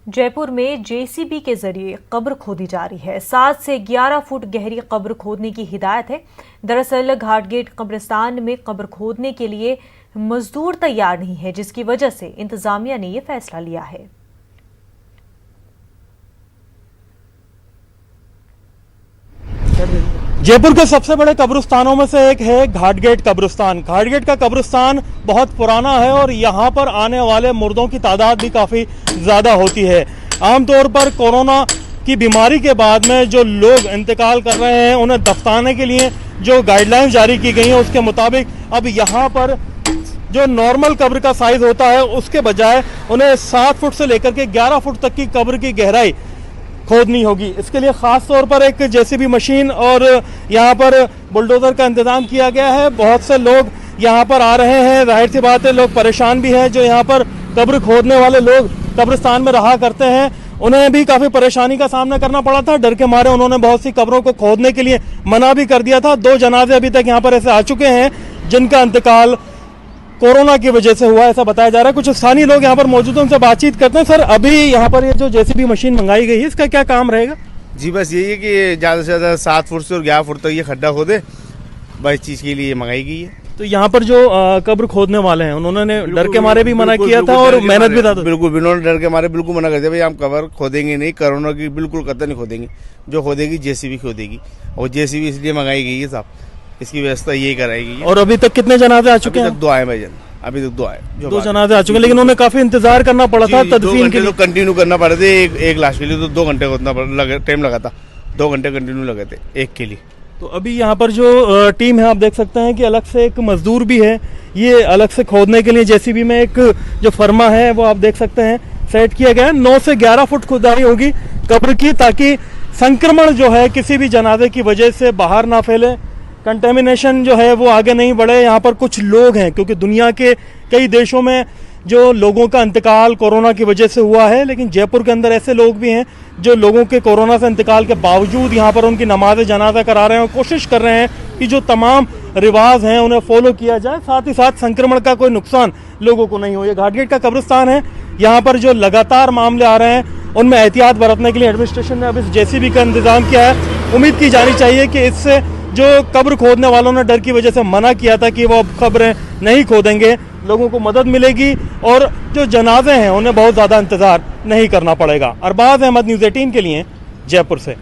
जयपुर में जेसीबी के जरिए कब्र खोदी जा रही है। 7 से 11 फुट गहरी कब्र खोदने की हिदायत है। दरअसल घाटगेट कब्रिस्तान में कब्र खोदने के लिए मजदूर तैयार नहीं है, जिसकी वजह से इंतजामिया ने यह फैसला लिया है। जयपुर के सबसे बड़े कब्रिस्तानों में से एक है घाटगेट कब्रिस्तान। घाटगेट का कब्रिस्तान बहुत पुराना है और यहाँ पर आने वाले मुर्दों की तादाद भी काफ़ी ज़्यादा होती है। आमतौर पर कोरोना की बीमारी के बाद में जो लोग इंतकाल कर रहे हैं उन्हें दफनाने के लिए जो गाइडलाइंस जारी की गई हैं उसके मुताबिक अब यहाँ पर जो नॉर्मल कब्र का साइज़ होता है उसके बजाय उन्हें 7 फुट से लेकर के 11 फुट तक की कब्र की गहराई खोदनी होगी। इसके लिए खास तौर पर एक जेसीबी मशीन और यहाँ पर बुलडोजर का इंतजाम किया गया है। बहुत से लोग यहाँ पर आ रहे हैं, जाहिर सी बात है लोग परेशान भी हैं। जो यहाँ पर कब्र खोदने वाले लोग कब्रिस्तान में रहा करते हैं उन्हें भी काफ़ी परेशानी का सामना करना पड़ा था। डर के मारे उन्होंने बहुत सी कब्रों को खोदने के लिए मना भी कर दिया था। 2 जनाजे अभी तक यहाँ पर ऐसे आ चुके हैं जिनका इंतकाल कोरोना की वजह से हुआ, ऐसा बताया जा रहा है। कुछ स्थानीय लोग यहाँ पर मौजूद हैं, उनसे बातचीत करते हैं। सर, अभी यहाँ पर ये जो जेसीबी मशीन मंगाई गई है इसका क्या काम रहेगा? जी बस यही है कि ज़्यादा से ज़्यादा 7 फुट से और 11 फुट तक ये खड्डा खोदे, बस इस चीज़ के लिए मंगाई गई है। तो यहाँ पर जो कब्र खोदने वाले हैं उन्होंने डर के मारे भी मना किया था और मेहनत भी था। बिल्कुल उन्होंने डर के मारे बिल्कुल मना कर दिया, भाई हम कब्र खोदेंगे नहीं, कोरोना की बिल्कुल कतई नहीं खोदेंगे, जो खोदेगी जेसीबी खोदेगी। और जेसीबी इसलिए मंगाई गई है साहब, इसकी व्यवस्था यही कराई गई है। और अभी तक कितने जनाजे आ चुके हैं? 2 आए भाईजान, अभी तक 2 आए। 2 जनाजे आ चुके हैं, लेकिन उन्हें काफी इंतजार करना पड़ा था तदफीन के लिए। कंटिन्यू करना पड़े थे, एक लाश के लिए तो 2 घंटे टाइम लगा था। 2 घंटे कंटिन्यू लगे थे एक के लिए। तो अभी यहाँ पर जो टीम है आप देख सकते हैं कि अलग से एक मजदूर भी है, ये अलग से खोदने के लिए जेसीबी में एक जो फर्मा है वो आप देख सकते हैं सेट किया गया है। 9 से 11 फुट खुदाई होगी कब्र की, ताकि संक्रमण जो है किसी भी जनाजे की वजह से बाहर ना फैले, कंटेमिनेशन जो है वो आगे नहीं बढ़े। यहाँ पर कुछ लोग हैं, क्योंकि दुनिया के कई देशों में जो लोगों का इंतकाल कोरोना की वजह से हुआ है, लेकिन जयपुर के अंदर ऐसे लोग भी हैं जो लोगों के कोरोना से इंतकाल के बावजूद यहाँ पर उनकी नमाज जनाजा करा रहे हैं और कोशिश कर रहे हैं कि जो तमाम रिवाज हैं उन्हें फॉलो किया जाए, साथ ही साथ संक्रमण का कोई नुकसान लोगों को नहीं हो। ये घाटगेट का कब्रिस्तान है, यहाँ पर जो लगातार मामले आ रहे हैं उनमें एहतियात बरतने के लिए एडमिनिस्ट्रेशन ने अब इस जेसीबी का इंतजाम किया है। उम्मीद की जानी चाहिए कि इससे जो कब्र खोदने वालों ने डर की वजह से मना किया था कि वो अब कब्रें नहीं खोदेंगे, लोगों को मदद मिलेगी और जो जनाजे हैं उन्हें बहुत ज़्यादा इंतज़ार नहीं करना पड़ेगा। अरबाज अहमद, न्यूज़ 18 के लिए जयपुर से।